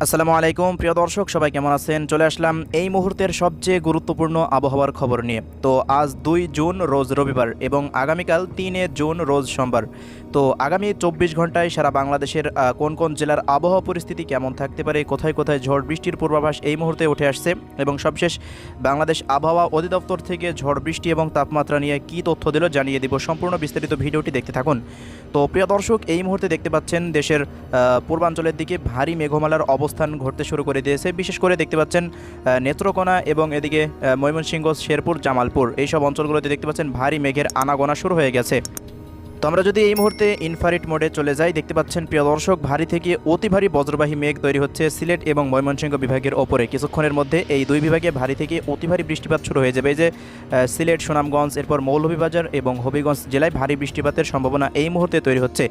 আসসালামু আলাইকুম প্রিয় দর্শক, সবাই কেমন আছেন? চলে আসলাম এই মুহূর্তের সবচেয়ে গুরুত্বপূর্ণ আবহাওয়ার খবর নিয়ে। তো আজ 2 জুন রোজ রবিবার এবং আগামীকাল 3 জুন রোজ সোমবার। তো আগামী 24 ঘন্টায় সারা বাংলাদেশের কোন কোন জেলার আবহাওয়া পরিস্থিতি কেমন থাকতে পারে, কোথায় কোথায় ঝড় বৃষ্টির পূর্বাভাস এই মুহূর্তে উঠে আসছে এবং সবশেষ বাংলাদেশ আবহাওয়া অধিদপ্তর থেকে ঝড় বৃষ্টি এবং তাপমাত্রা নিয়ে কী তথ্য দিল জানিয়ে দিব। সম্পূর্ণ বিস্তারিত ভিডিওটি দেখতে থাকুন। তো প্রিয় দর্শক, এই মুহূর্তে দেখতে পাচ্ছেন দেশের পূর্বাঞ্চলের দিকে ভারী মেঘমালার অবস্থান ঘটতে শুরু করে দিয়েছে। বিশেষ করে দেখতে পাচ্ছেন নেত্রকোনা এবং এদিকে ময়মনসিংহ, শেরপুর, জামালপুর এইসব অঞ্চলগুলোতে দেখতে পাচ্ছেন ভারী মেঘের আনাগোনা শুরু হয়ে গেছে। তো আমরা যদি এই মুহূর্তে ইনফ্রারেড মোডে চলে যাই, দেখতে পাচ্ছেন প্রিয় দর্শক, ভারী থেকে অতি ভারী বজ্রবাহী মেঘ তৈরি হচ্ছে সিলেট এবং ময়মনসিংহ বিভাগের ওপরে। কিছুক্ষণের মধ্যে এই দুই বিভাগে ভারী থেকে অতি ভারী বৃষ্টিপাত শুরু হয়ে যাবে। এই যে সিলেট, সুনামগঞ্জ, এরপর মৌলভীবাজার এবং হবিগঞ্জ জেলায় ভারী বৃষ্টিপাতের সম্ভাবনা এই মুহূর্তে তৈরি হচ্ছে।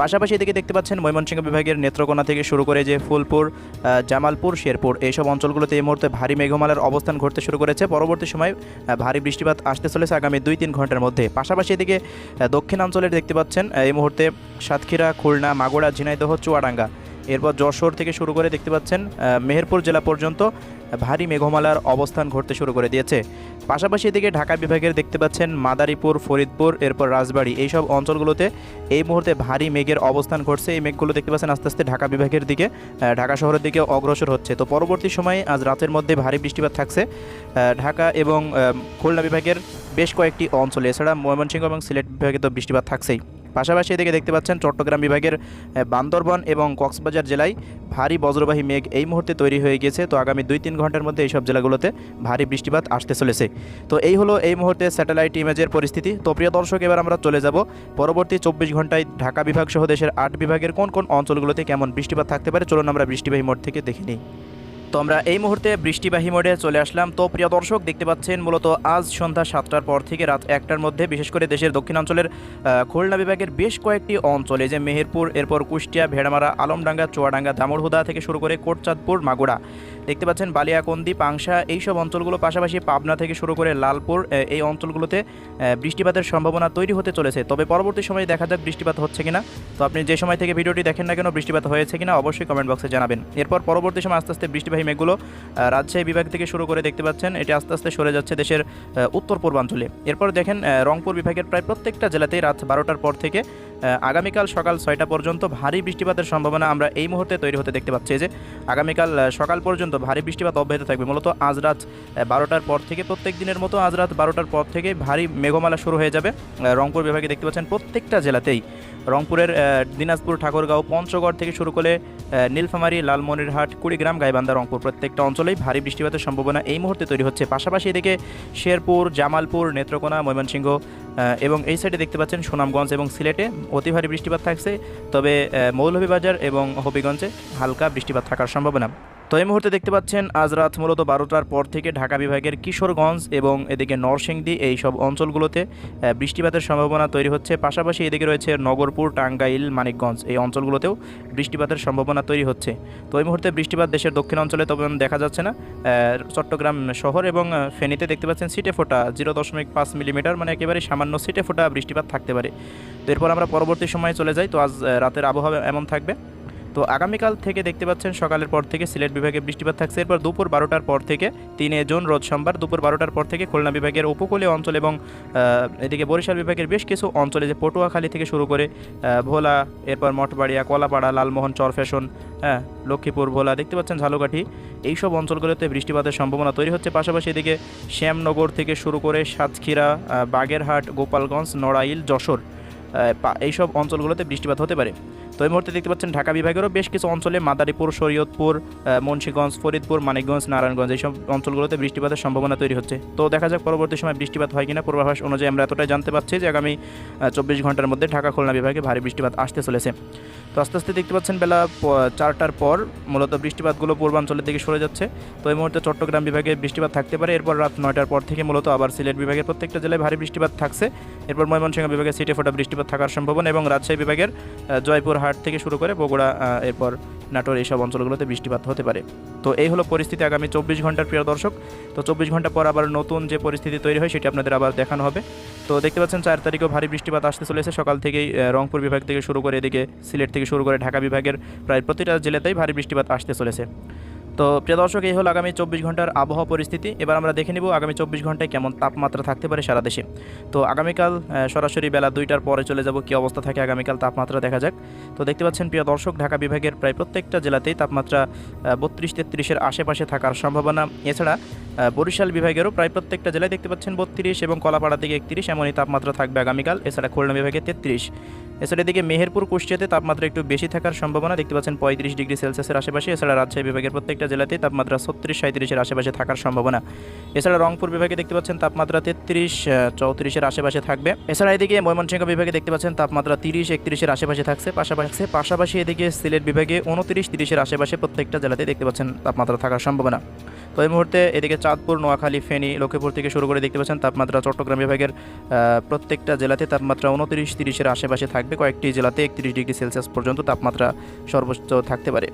পাশাপাশি এদিকে দেখতে পাচ্ছেন ময়মনসিংহ বিভাগের নেত্রকোনা থেকে শুরু করে যে ফুলপুর, জামালপুর, শেরপুর এইসব অঞ্চলগুলোতে এই মুহূর্তে ভারী মেঘমালার অবস্থান ঘটতে শুরু করেছে। পরবর্তী সময় ভারী বৃষ্টিপাত আসতে চলেছে আগামী 2-3 ঘন্টার মধ্যে। পাশাপাশি এদিকে দক্ষিণাঞ্চলের দেখতে পাচ্ছেন এই মুহূর্তে সাতক্ষীরা, খুলনা, মাগুরা, ঝিনাইদহ, চুয়াডাঙ্গা, এরপর যশোর থেকে শুরু করে দেখতে পাচ্ছেন মেহেরপুর জেলা পর্যন্ত ভারী মেঘমালার অবস্থান ঘটতে শুরু করে দিয়েছে। পাশাপাশি এদিকে ঢাকা বিভাগের দেখতে পাচ্ছেন মাদারীপুর, ফরিদপুর, এরপর রাজবাড়ী এইসব অঞ্চলগুলোতে এই মুহূর্তে ভারী মেঘের অবস্থান ঘটছে। এই মেঘগুলো দেখতে পাচ্ছেন আস্তে আস্তে ঢাকা বিভাগের দিকে, ঢাকা শহরের দিকে অগ্রসর হচ্ছে। তো পরবর্তী সময়ে আজ রাতের মধ্যে ভারী বৃষ্টিপাত থাকছে ঢাকা এবং খুলনা বিভাগের বেশ কয়েকটি অঞ্চলে। এছাড়া ময়মনসিংহ এবং সিলেট বিভাগে তো বৃষ্টিপাত থাকছেই। পাশাপাশি এদিকে দেখতে পাচ্ছেন চট্টগ্রাম বিভাগের বান্দরবান এবং কক্সবাজার জেলায় ভারী বজ্রবাহী মেঘ এই মুহূর্তে তৈরি হয়ে গেছে। তো আগামী 2-3 ঘন্টার মধ্যে এইসব জেলাগুলোতে ভারী বৃষ্টিপাত আসতে চলেছে। তো এই হলো এই মুহূর্তে স্যাটেলাইট ইমেজের পরিস্থিতি। তো প্রিয় দর্শক, এবার আমরা চলে যাব পরবর্তী 24 ঘন্টায় ঢাকা বিভাগ সহ দেশের 8 বিভাগের কোন কোন অঞ্চলগুলোতে কেমন বৃষ্টিপাত থাকতে পারে। চলুন আমরা বৃষ্টিবাহী মোড থেকে দেখে নিই। তো আমরা এই মুহূর্তে বৃষ্টিবাহী মোডে চলে আসলাম। তো প্রিয় দর্শক, দেখতে পাচ্ছেন মূলত আজ সন্ধ্যা 7টার পর থেকে রাত 1টার মধ্যে বিশেষ করে দেশের দক্ষিণাঞ্চলের খুলনা বিভাগের বেশ কয়েকটি অঞ্চলে, যে মেহেরপুর, এরপর কুষ্টিয়া, ভেড়ামারা, আলমডাঙ্গা, চুয়াডাঙ্গা, দামুড়হুদা থেকে শুরু করে কোটচাঁদপুর, মাগুরা, দেখতে পাচ্ছেন বালিয়াকন্দি, পাংশা এইসব অঞ্চলগুলো, পাশাপাশি পাবনা থেকে শুরু করে লালপুর এই অঞ্চলগুলোতে বৃষ্টিপাতের সম্ভাবনা তৈরি হতে চলেছে। তবে পরবর্তী সময়ে দেখা যাক বৃষ্টিপাত হচ্ছে কিনা। তো আপনি যে সময় থেকে ভিডিওটি দেখেন না কেন, বৃষ্টিপাত হয়েছে কিনা অবশ্যই কমেন্ট বক্সে জানাবেন। এরপর পরবর্তী সময় আস্তে আস্তে বৃষ্টিবাহী মেঘগুলো রাজশাহী বিভাগ থেকে শুরু করে দেখতে পাচ্ছেন এটি আস্তে আস্তে সরে যাচ্ছে দেশের উত্তর পূর্বাঞ্চলে। এরপর দেখেন রংপুর বিভাগের প্রায় প্রত্যেকটা জেলাতেই রাত 12টার পর থেকে আগামীকাল সকাল 6টা পর্যন্ত ভারী বৃষ্টিপাতের সম্ভাবনা আমরা এই মুহূর্তে তৈরি হতে দেখতে পাচ্ছি। যে আগামীকাল সকাল পর্যন্ত ভারী বৃষ্টিপাত অব্যাহত থাকবে। মূলত আজ রাত 12টার পর থেকে, প্রত্যেক দিনের মতো আজ রাত 12টার পর থেকে ভারী মেঘমালা শুরু হয়ে যাবে রংপুর বিভাগে। দেখতে পাচ্ছেন প্রত্যেকটা জেলাতেই, রংপুরের দিনাজপুর, ঠাকুরগাঁও, পঞ্চগড় থেকে শুরু করে নীলফামারী, লালমনিরহাট, কুড়িগ্রাম, গাইবান্ধা, রংপুর প্রত্যেকটা অঞ্চলেই ভারী বৃষ্টিপাতের সম্ভাবনা এই মুহূর্তে তৈরি হচ্ছে। পাশাপাশি এদিকে শেরপুর, জামালপুর, নেত্রকোনা, ময়মনসিংহ এবং এই সাইডে দেখতে পাচ্ছেন সুনামগঞ্জ এবং সিলেটে অতি ভারী বৃষ্টিপাত থাকছে। তবে মৌলভীবাজার এবং হবিগঞ্জে হালকা বৃষ্টিপাত থাকার সম্ভাবনা। তো এই মুহূর্তে দেখতে পাচ্ছেন আজ রাত মূলত 12টার পর থেকে ঢাকা বিভাগের কিশোরগঞ্জ এবং এদিকে নরসিংদী এই সব অঞ্চলগুলোতে বৃষ্টিপাতের সম্ভাবনা তৈরি হচ্ছে। পাশাপাশি এদিকে রয়েছে নগরপুর, টাঙ্গাইল, মানিকগঞ্জ এই অঞ্চলগুলোতেও বৃষ্টিপাতের সম্ভাবনা তৈরি হচ্ছে। তো এই মুহূর্তে বৃষ্টিপাত দেশের দক্ষিণ অঞ্চলে তবে দেখা যাচ্ছে না। চট্টগ্রাম শহর এবং ফেনীতে দেখতে পাচ্ছেন ছিটে ফোটা 0.5 মিলিমিটার, মানে একেবারে সামান্য ছিটে ফোটা বৃষ্টিপাত থাকতে পারে। তো এরপর আমরা পরবর্তী সময়ে চলে যাই। তো আজ রাতের আবহাওয়া এমন থাকবে। তো আগামীকাল থেকে দেখতে পাচ্ছেন সকালের পর থেকে সিলেট বিভাগে বৃষ্টিপাত থাকছে। এরপর দুপুর 12টার পর থেকে 3 জুন রোজ সোমবার দুপুর 12টার পর থেকে খুলনা বিভাগের উপকূলীয় অঞ্চল এবং এদিকে বরিশাল বিভাগের বেশ কিছু অঞ্চলে, যে পটুয়াখালী থেকে শুরু করে ভোলা, এরপর মঠবাড়িয়া, কলাপাড়া, লালমোহন, চরফ্যাশন, লক্ষ্মীপুর, ভোলা, দেখতে পাচ্ছেন ঝালকাঠি এইসব অঞ্চলগুলোতে বৃষ্টিপাতের সম্ভাবনা তৈরি হচ্ছে। পাশাপাশি এদিকে শ্যামনগর থেকে শুরু করে সাতক্ষীরা, বাগেরহাট, গোপালগঞ্জ, নড়াইল, যশোর এইসব অঞ্চলগুলোতে বৃষ্টিপাত হতে পারে। তো এই মুহূর্তে দেখতে পাচ্ছেন ঢাকা বিভাগেরও বেশ কিছু অঞ্চলে মাদারীপুর, শরীয়তপুর, মুন্সিগঞ্জ, ফরিদপুর, মানিকগঞ্জ, নারায়ণগঞ্জ এইসব অঞ্চলগুলোতে বৃষ্টিপাতের সম্ভাবনা তৈরি হচ্ছে। তো দেখা যাক পরবর্তী সময় বৃষ্টিপাত হয় কিনা। পূর্বাভাস অনুযায়ী আমরা এতটাই জানতে পারছি যে আগামী 24 ঘন্টার মধ্যে ঢাকা, খুলনা বিভাগে ভারী বৃষ্টিপাত আসতে চলেছে। তো আস্তে আস্তে দেখতে পাচ্ছেন বেলা 4টার পর মূলত বৃষ্টিপাতগুলো পূর্বাঞ্চলের দিকে সরে যাচ্ছে। তো এই মুহূর্তে চট্টগ্রাম বিভাগে বৃষ্টিপাত থাকতে পারে। এরপর রাত 9টার পর থেকে মূলত আবার সিলেট বিভাগের প্রত্যেকটা জেলায় ভারী বৃষ্টিপাত থাকছে। এরপর ময়মনসিংহ বিভাগে ছিটে ফোটা বৃষ্টিপাত থাকার সম্ভাবনা এবং রাজশাহী বিভাগের জয়পুরহাট, রানাঘাট থেকে শুরু করে বগুড়া, এরপর নাটোর, এইসব অঞ্চলগুলোতে বৃষ্টিপাত হতে পারে। তো এই হলো পরিস্থিতি আগামী 24 ঘন্টার, প্রিয় দর্শক। তো 24 ঘন্টা পর আবার নতুন যে পরিস্থিতি তৈরি হয় সেটি আপনাদের আবার দেখানো হবে। তো দেখতে পাচ্ছেন 4 তারিখেও ভারী বৃষ্টিপাত আসতে চলেছে। সকাল থেকেই রংপুর বিভাগ থেকে শুরু করে এদিকে সিলেট থেকে শুরু করে ঢাকা বিভাগের প্রায় প্রতিটা জেলাতেই ভারী বৃষ্টিপাত আসতে চলেছে। তো প্রিয় দর্শক, এই হলো আগামী 24 ঘন্টার আবহাওয়া পরিস্থিতি। এবার আমরা দেখে নেব আগামী 24 ঘন্টায় কেমন তাপমাত্রা থাকতে পারে সারা দেশে। তো আগামীকাল সরাসরি বেলা 2টার পরে চলে যাব কী অবস্থা থাকে আগামীকাল তাপমাত্রা দেখা যাক। তো দেখতে পাচ্ছেন প্রিয় দর্শক, ঢাকা বিভাগের প্রায় প্রত্যেকটা জেলাতেই তাপমাত্রা 32-33-এর আশেপাশে থাকার সম্ভাবনা। এছাড়া বরিশাল বিভাগেরও প্রায় প্রত্যেকটা জেলায় দেখতে পাচ্ছেন 32 এবং কলাপাড়া থেকে 31 এমনই তাপমাত্রা থাকবে আগামীকাল। এছাড়া খুলনা বিভাগে 33। এছাড়া এদিকে মেহেরপুর, কুষ্টিয়াতে তাপমাত্রা একটু বেশি থাকার সম্ভাবনা, দেখতে পাচ্ছেন 35 ডিগ্রি সেলসিয়াসের আশেপাশে। এছাড়া রাজশাহী বিভাগের প্রত্যেকটা জেলাতেই তাপমাত্রা 36-37-এর আশেপাশে থাকার সম্ভাবনা। এছাড়া রংপুর বিভাগে দেখতে পাচ্ছেন তাপমাত্রা 33-34-এর আশেপাশে থাকবে। এছাড়া এদিকে ময়মনসিংহ বিভাগে দেখতে পাচ্ছেন তাপমাত্রা 30-31-এর আশেপাশে থাকছে। পাশাপাশি এদিকে সিলেট বিভাগে 29-30-এর আশেপাশে প্রত্যেকটা জেলাতেই দেখতে পাচ্ছেন তাপমাত্রা থাকার সম্ভাবনা। তো এই মুহূর্তে এদিকে চাঁদপুর, নোয়াখালী, ফেনী, লক্ষ্মীপুর থেকে শুরু করে দেখতে পাচ্ছেন তাপমাত্রা চট্টগ্রাম বিভাগের প্রত্যেকটা জেলাতে তাপমাত্রা 29-30-এর আশেপাশে থাকবে। কয়েকটি জেলাতে 31 ডিগ্রি সেলসিয়াস পর্যন্ত তাপমাত্রা সর্বোচ্চ থাকতে পারে।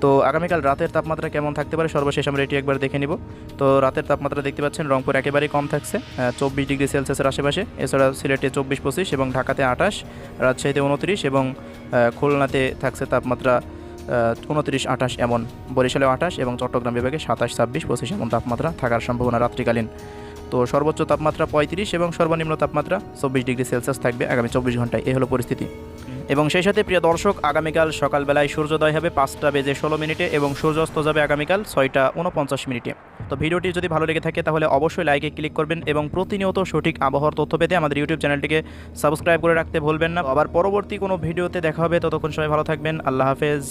তো আগামীকাল রাতের তাপমাত্রা কেমন থাকতে পারে সর্বশেষ আমরা এটি একবার দেখে নিব। তো রাতের তাপমাত্রা দেখতে পাচ্ছেন রংপুর একেবারেই কম থাকছে, 24 ডিগ্রি সেলসিয়াসের আশেপাশে। এছাড়া সিলেটে 24-25 এবং ঢাকাতে 28, রাজশাহীতে 29 এবং খুলনাতে থাকছে তাপমাত্রা 29-28 এমন, বরিশালে 28 এবং চট্টগ্রাম বিভাগে 27-26-25 এমন তাপমাত্রা থাকার সম্ভাবনা রাত্রিকালীন। তো সর্বোচ্চ তাপমাত্রা 35 এবং সর্বনিম্ন তাপমাত্রা 24 ডিগ্রি সেলসিয়াস থাকবে আগামী 24 ঘন্টায়। এই হলো পরিস্থিতি। এবং সেই সাথে প্রিয় দর্শক, আগামীকাল সকালবেলায় সূর্যোদয় হবে 5টা বেজে 16 মিনিটে এবং সূর্যাস্ত যাবে আগামীকাল 6টা 49 মিনিটে। তো ভিডিওটি যদি ভালো লেগে থাকে তাহলে অবশ্যই লাইকে ক্লিক করবেন এবং প্রতিনিয়ত সঠিক আবহাওয়ার তথ্য পেতে আমাদের ইউটিউব চ্যানেলটিকে সাবস্ক্রাইব করে রাখতে ভুলবেন না। আবার পরবর্তী কোনো ভিডিওতে দেখা হবে, ততক্ষণ সবাই ভালো থাকবেন। আল্লাহ হাফেজ।